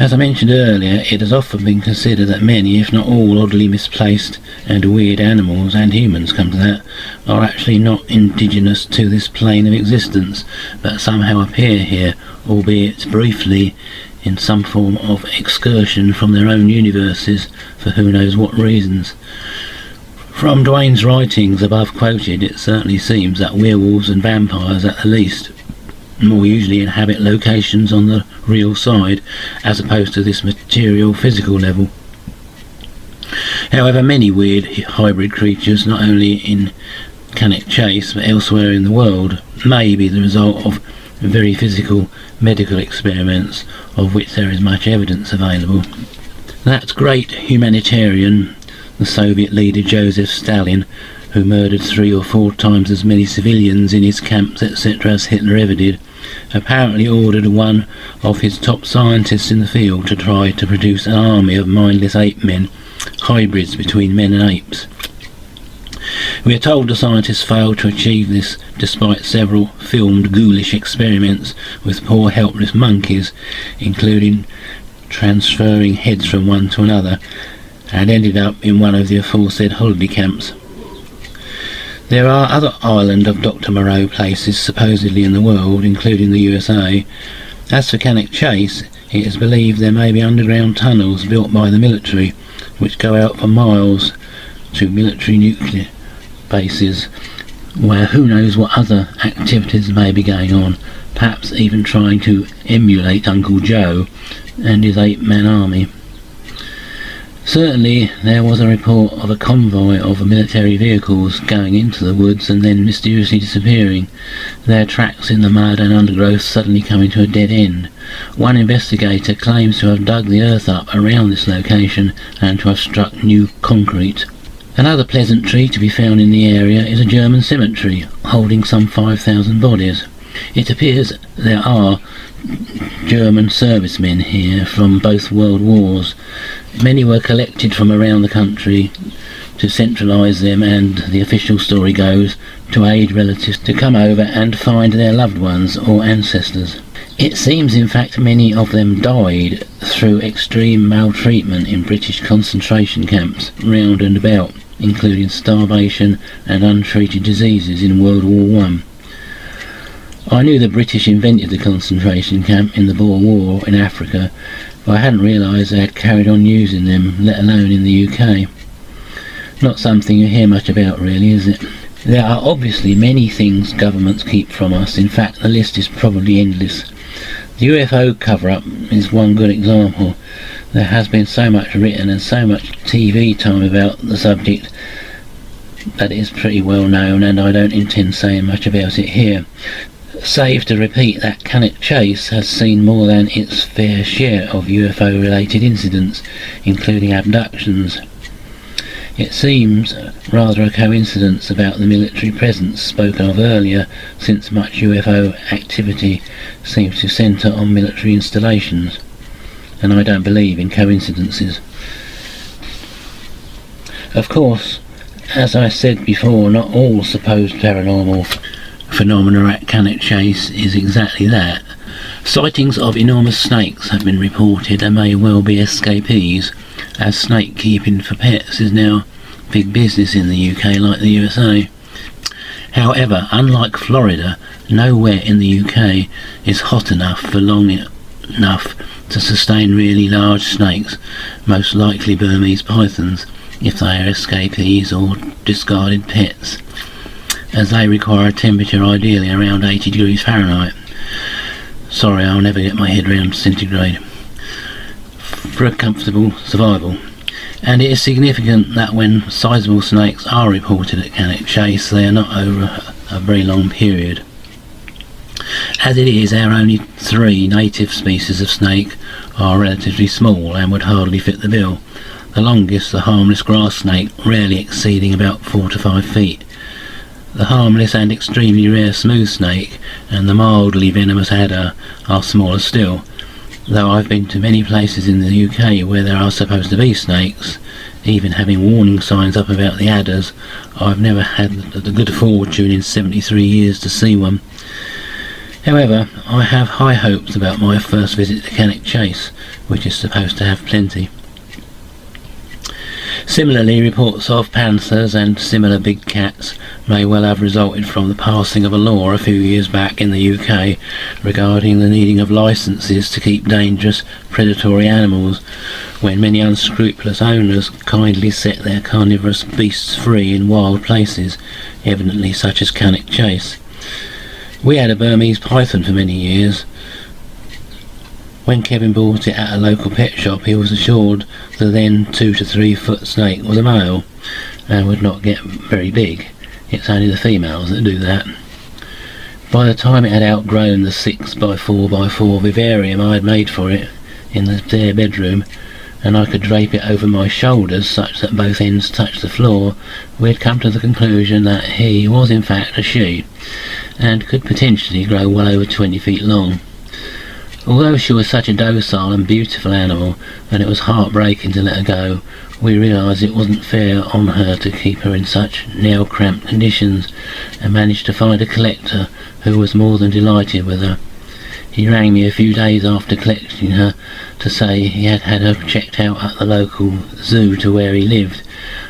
As I mentioned earlier, it has often been considered that many, if not all, oddly misplaced and weird animals, and humans come to that, are actually not indigenous to this plane of existence, but somehow appear here, albeit briefly, in some form of excursion from their own universes, for who knows what reasons. From Duane's writings above quoted, it certainly seems that werewolves and vampires, at the least, more usually inhabit locations on the real side, as opposed to this material physical level. However, many weird hybrid creatures, not only in Cannok Chase but elsewhere in the world, may be the result of very physical medical experiments, of which there is much evidence available. That great humanitarian, the Soviet leader Joseph Stalin, who murdered 3 or 4 times as many civilians in his camps etc. as Hitler ever did, apparently ordered one of his top scientists in the field to try to produce an army of mindless ape men, hybrids between men and apes. We are told the scientists failed to achieve this despite several filmed ghoulish experiments with poor helpless monkeys, including transferring heads from one to another, and ended up in one of the aforesaid holiday camps. There are other island of Dr. Moreau places supposedly in the world, including the USA. As for Cannok Chase, it is believed there may be underground tunnels built by the military, which go out for miles to military nuclear bases, where who knows what other activities may be going on, perhaps even trying to emulate Uncle Joe and his 8-man army. Certainly there was a report of a convoy of military vehicles going into the woods and then mysteriously disappearing, their tracks in the mud and undergrowth suddenly coming to a dead end. One investigator claims to have dug the earth up around this location and to have struck new concrete. Another pleasantry to be found in the area is a German cemetery holding some 5,000 bodies. It appears there are German servicemen here from both world wars. Many were collected from around the country to centralise them, and the official story goes, to aid relatives to come over and find their loved ones or ancestors. It seems in fact many of them died through extreme maltreatment in British concentration camps round and about, including starvation and untreated diseases in World War I. I knew the British invented the concentration camp in the Boer War in Africa, but I hadn't realised they had carried on using them, let alone in the UK. Not something you hear much about really, is it? There are obviously many things governments keep from us. In fact, the list is probably endless. The UFO cover-up is one good example. There has been so much written and so much TV time about the subject that it is pretty well known, and I don't intend saying much about it here, save to repeat that Cannok Chase has seen more than its fair share of UFO-related incidents, including abductions. It seems rather a coincidence about the military presence spoken of earlier, since much UFO activity seems to centre on military installations, and I don't believe in coincidences. Of course, as I said before, not all supposed paranormal phenomena at Cannok Chase is exactly that. Sightings of enormous snakes have been reported and may well be escapees, as snake keeping for pets is now big business in the UK like the USA. However, unlike Florida, nowhere in the UK is hot enough for long enough to sustain really large snakes, most likely Burmese pythons, if they are escapees or discarded pets, as they require a temperature ideally around 80 degrees Fahrenheit. Sorry, I'll never get my head around centigrade for a comfortable survival. And it is significant that when sizable snakes are reported at Cannok Chase, they are not over a very long period. As it is, our only 3 native species of snake are relatively small and would hardly fit the bill. The longest, the harmless grass snake, rarely exceeding about 4 to 5 feet. The harmless and extremely rare smooth snake and the mildly venomous adder are smaller still, though I've been to many places in the UK where there are supposed to be snakes, even having warning signs up about the adders. I've never had the good fortune in 73 years to see one. However, I have high hopes about my first visit to Cannok Chase, which is supposed to have plenty. Similarly, reports of panthers and similar big cats may well have resulted from the passing of a law a few years back in the UK regarding the needing of licences to keep dangerous predatory animals, when many unscrupulous owners kindly set their carnivorous beasts free in wild places, evidently such as Cannok Chase. We had a Burmese python for many years. When Kevin bought it at a local pet shop, he was assured the then 2 to 3 foot snake was a male and would not get very big. It's only the females that do that. By the time it had outgrown the 6x4x4 vivarium I had made for it in the spare bedroom, and I could drape it over my shoulders such that both ends touched the floor, we had come to the conclusion that he was in fact a she, and could potentially grow well over 20 feet long. Although she was such a docile and beautiful animal, and it was heartbreaking to let her go, we realised it wasn't fair on her to keep her in such now cramped conditions, and managed to find a collector who was more than delighted with her. He rang me a few days after collecting her to say he had had her checked out at the local zoo to where he lived,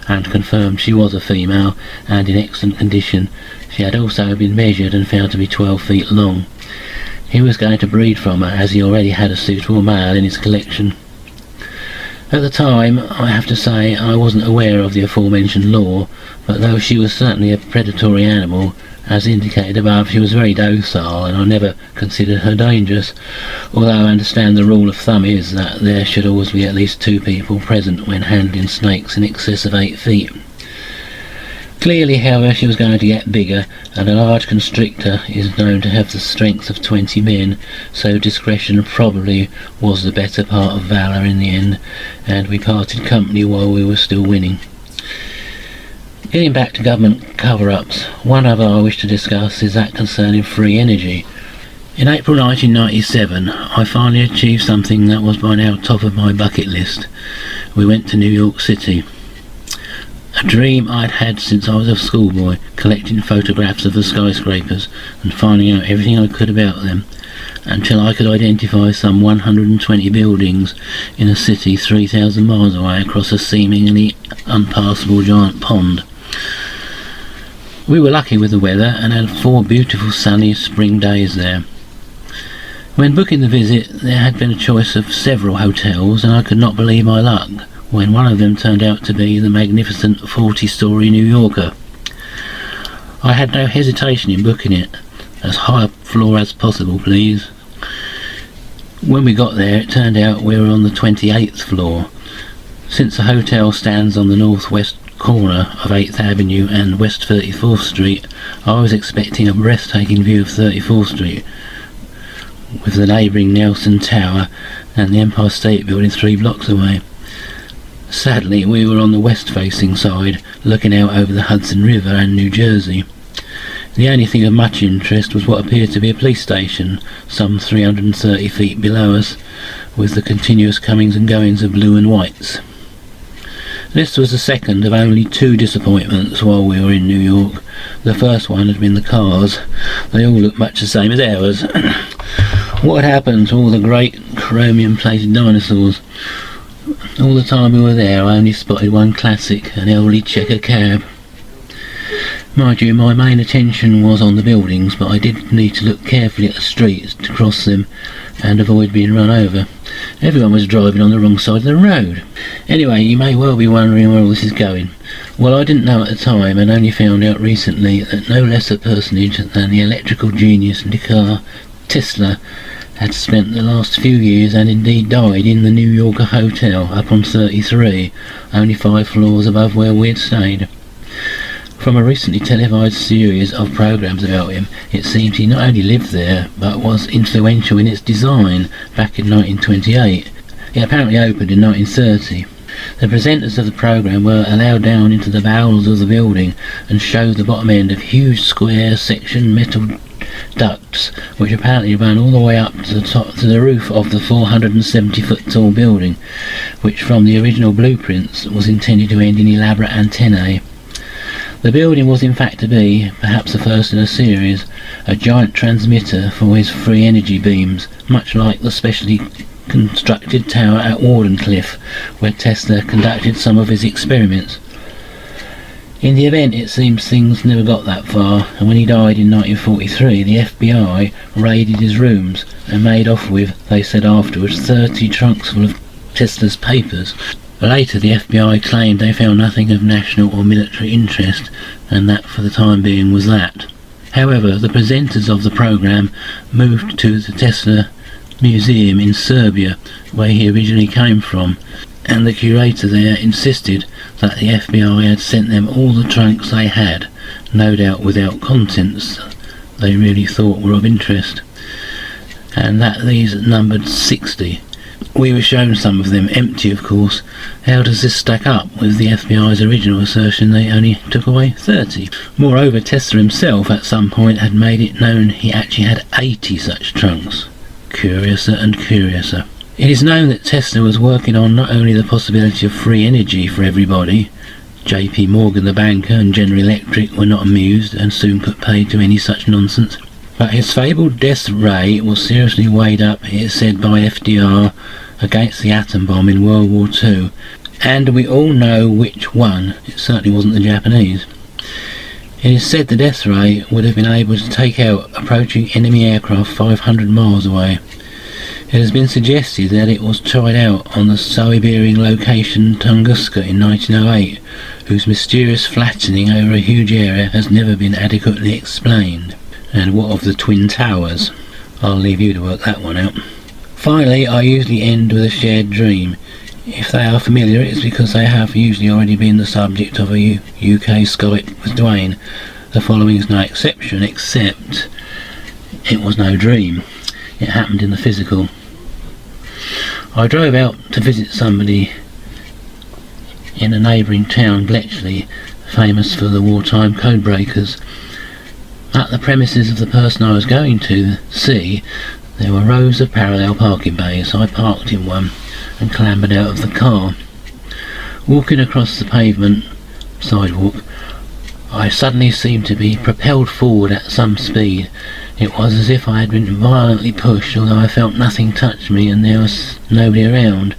and confirmed she was a female and in excellent condition. She had also been measured and found to be 12 feet long. He was going to breed from her, as he already had a suitable male in his collection. At the time, I have to say, I wasn't aware of the aforementioned law, but though she was certainly a predatory animal, as indicated above, she was very docile, and I never considered her dangerous, although I understand the rule of thumb is that there should always be at least 2 people present when handling snakes in excess of 8 feet. Clearly, however, she was going to get bigger, and a large constrictor is known to have the strength of 20 men, so discretion probably was the better part of valour in the end, and we parted company while we were still winning. Getting back to government cover-ups, one other I wish to discuss is that concerning free energy. In April 1997, I finally achieved something that was by now top of my bucket list. We went to New York City. A dream I'd had since I was a schoolboy, collecting photographs of the skyscrapers and finding out everything I could about them, until I could identify some 120 buildings in a city 3,000 miles away across a seemingly unpassable giant pond. We were lucky with the weather and had 4 beautiful sunny spring days there. When booking the visit, there had been a choice of several hotels, and I could not believe my luck when one of them turned out to be the magnificent 40-story New Yorker. I had no hesitation in booking it. As high a floor as possible, please. When we got there, it turned out we were on the 28th floor. Since the hotel stands on the northwest corner of 8th Avenue and West 34th Street, I was expecting a breathtaking view of 34th Street, with the neighbouring Nelson Tower and the Empire State Building 3 blocks away. Sadly, we were on the west-facing side, looking out over the Hudson River and New Jersey. The only thing of much interest was what appeared to be a police station, some 330 feet below us, with the continuous comings and goings of blue and whites. This was the second of only 2 disappointments while we were in New York. The first one had been the cars. They all looked much the same as ours. What had happened to all the great chromium-plated dinosaurs? All the time we were there, I only spotted one classic, an elderly checker cab. Mind you, my main attention was on the buildings, but I did need to look carefully at the streets to cross them and avoid being run over. Everyone was driving on the wrong side of the road. Anyway, you may well be wondering where all this is going. Well, I didn't know at the time, and only found out recently that no less a personage than the electrical genius Nikola Tesla had spent the last few years, and indeed died, in the New Yorker Hotel up on 33, only 5 floors above where we had stayed. From a recently televised series of programmes about him, it seems he not only lived there, but was influential in its design back in 1928. It apparently opened in 1930. The presenters of the programme were allowed down into the bowels of the building and showed the bottom end of huge square section metal ducts, which apparently ran all the way up to the roof of the 470-foot tall building, which from the original blueprints was intended to end in elaborate antennae. The building was in fact to be, perhaps the first in a series, a giant transmitter for his free energy beams, much like the specially constructed tower at Warden Cliff, where Tesla conducted some of his experiments. In the event, it seems things never got that far, and when he died in 1943, the FBI raided his rooms and made off with, they said afterwards, 30 trunks full of Tesla's papers. Later, the FBI claimed they found nothing of national or military interest, and that for the time being was that. However, the presenters of the program moved to the Tesla Museum in Serbia, where he originally came from, and the curator there insisted that the FBI had sent them all the trunks they had, no doubt without contents they really thought were of interest, and that these numbered 60. We were shown some of them, empty of course. How does this stack up with the FBI's original assertion they only took away 30? Moreover, Tesla himself at some point had made it known he actually had 80 such trunks. Curiouser and curiouser. It is known that Tesla was working on not only the possibility of free energy for everybody. J.P. Morgan the banker and General Electric were not amused and soon put paid to any such nonsense. But his fabled death ray was seriously weighed up, it is said, by FDR against the atom bomb in World War II, and we all know which one. It certainly wasn't the Japanese. It is said the death ray would have been able to take out approaching enemy aircraft 500 miles away. It has been suggested that it was tried out on the Siberian location Tunguska in 1908, whose mysterious flattening over a huge area has never been adequately explained. And what of the Twin Towers? I'll leave you to work that one out. Finally, I usually end with a shared dream. If they are familiar, it's because they have usually already been the subject of a UK Skype with Duane. The following is no exception, except it was no dream. It happened in the physical. I drove out to visit somebody in a neighbouring town, Bletchley, famous for the wartime code breakers. At the premises of the person I was going to see, there were rows of parallel parking bays. I parked in one and clambered out of the car. Walking across the pavement sidewalk, I suddenly seemed to be propelled forward at some speed. It was as if I had been violently pushed, although I felt nothing touch me and there was nobody around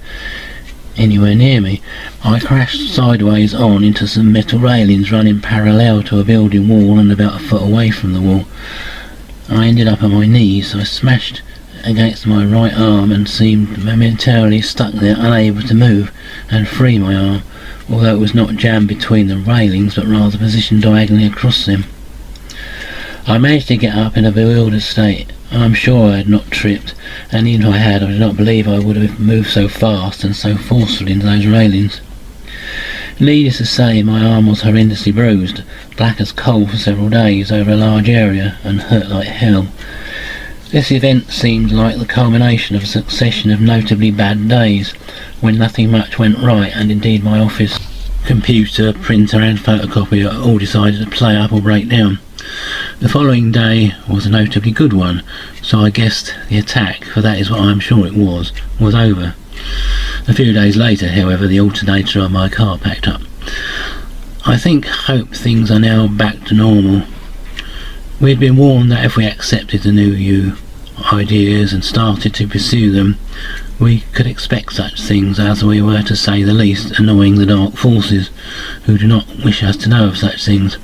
anywhere near me. I crashed sideways on into some metal railings running parallel to a building wall and about a foot away from the wall. I ended up on my knees. I smashed against my right arm and seemed momentarily stuck there, unable to move and free my arm, although it was not jammed between the railings but rather positioned diagonally across them. I managed to get up in a bewildered state. I'm sure I had not tripped, and even if I had, I do not believe I would have moved so fast and so forcefully into those railings. Needless to say, my arm was horrendously bruised, black as coal for several days over a large area, and hurt like hell. This event seemed like the culmination of a succession of notably bad days, when nothing much went right, and indeed my office, computer, printer and photocopier all decided to play up or break down. The following day was a notably good one, so I guessed the attack, for that is what I am sure it was over. A few days later, however, the alternator of my car packed up. I hope things are now back to normal. We had been warned that if we accepted the new ideas and started to pursue them, we could expect such things as we were, to say the least, annoying the dark forces, who do not wish us to know of such things.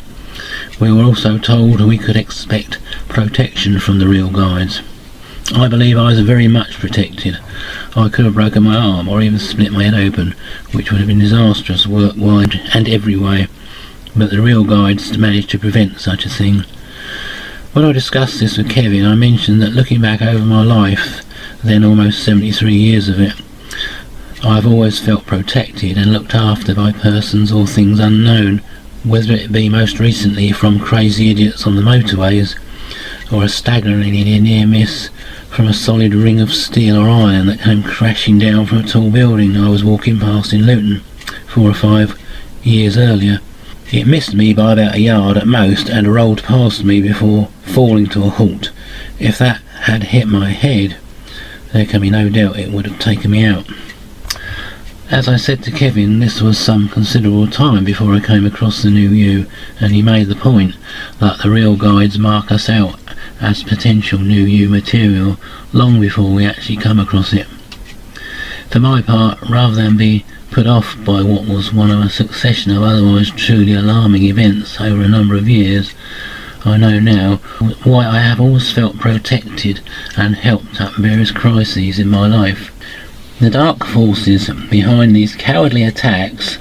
We were also told we could expect protection from the real guides. I believe I was very much protected. I could have broken my arm or even split my head open, which would have been disastrous work-wide and every way, but the real guides managed to prevent such a thing. When I discussed this with Kevin, I mentioned that looking back over my life, then almost 73 years of it, I have always felt protected and looked after by persons or things unknown, whether it be most recently from crazy idiots on the motorways, or a staggeringly near miss from a solid ring of steel or iron that came crashing down from a tall building I was walking past in Luton 4 or 5 years earlier. It missed me by about a yard at most and rolled past me before falling to a halt. If that had hit my head, there can be no doubt it would have taken me out. As I said to Kevin, this was some considerable time before I came across the new you, and he made the point that the real guides mark us out as potential new you material long before we actually come across it. For my part, rather than be put off by what was one of a succession of otherwise truly alarming events over a number of years, I know now why I have always felt protected and helped at various crises in my life. The dark forces behind these cowardly attacks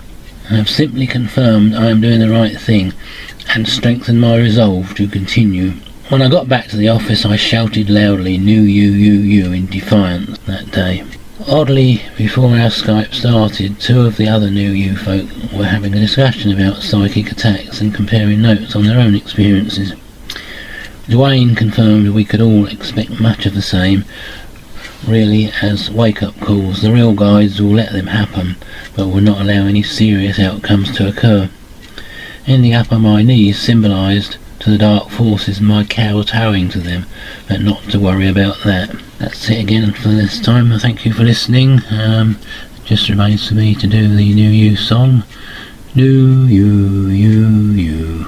have simply confirmed I am doing the right thing and strengthened my resolve to continue. When I got back to the office, I shouted loudly "New you" in defiance that day. Oddly, before our Skype started, two of the other new you folk were having a discussion about psychic attacks and comparing notes on their own experiences. Duane confirmed we could all expect much of the same, really, as wake-up calls. The real guides will let them happen, but will not allow any serious outcomes to occur. Ending up on my knees symbolised to the dark forces my kowtowing to them, but not to worry about that. That's it again for this time. Thank you for listening. Just remains for me to do the New You song. New You.